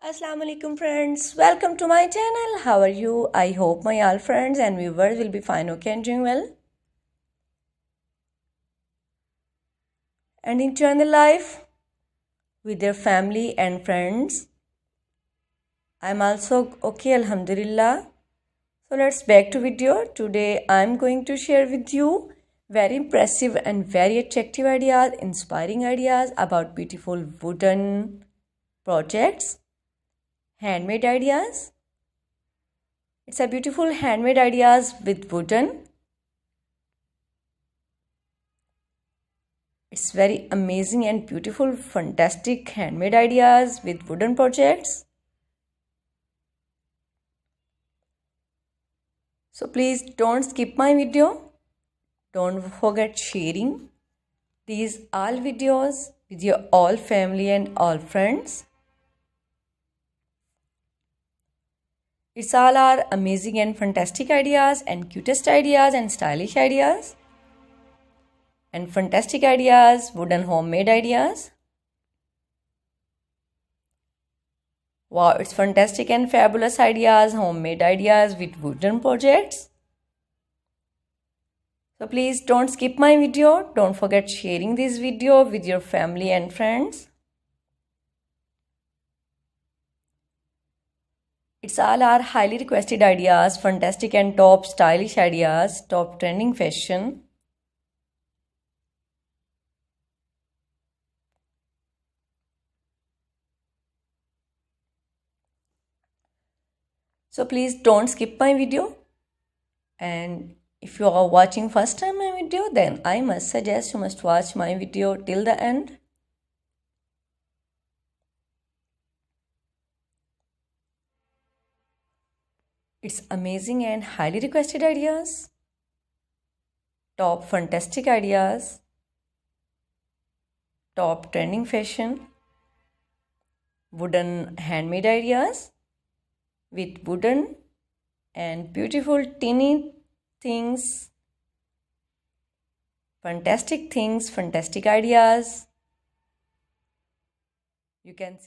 Assalamu alaikum friends, welcome to my channel. How are you? I hope my all friends and viewers will be fine, okay, and doing well and enjoying the life with their family and friends. I'm also okay, alhamdulillah. So let's back to video. Today I'm going to share with you very impressive and very attractive ideas, inspiring ideas about beautiful wooden projects, handmade ideas. It's a beautiful handmade ideas with wooden. It's very amazing and beautiful, fantastic handmade ideas with wooden projects. So please don't skip my video. Don't forget sharing these all videos with your all family and all friends. It's all our amazing and fantastic ideas and cutest ideas and stylish ideas and fantastic ideas, wooden homemade ideas. Wow, it's fantastic and fabulous ideas, homemade ideas with wooden projects. So please don't skip my video. Don't forget sharing this video with your family and friends. It's all our highly requested ideas, fantastic and top stylish ideas, top trending fashion. So please don't skip my video. And if you are watching first time my video, then I must suggest you must watch my video till the end. It's amazing and highly requested ideas, top fantastic ideas, top trending fashion, wooden handmade ideas with wooden and beautiful teeny things, fantastic things, fantastic ideas. You can see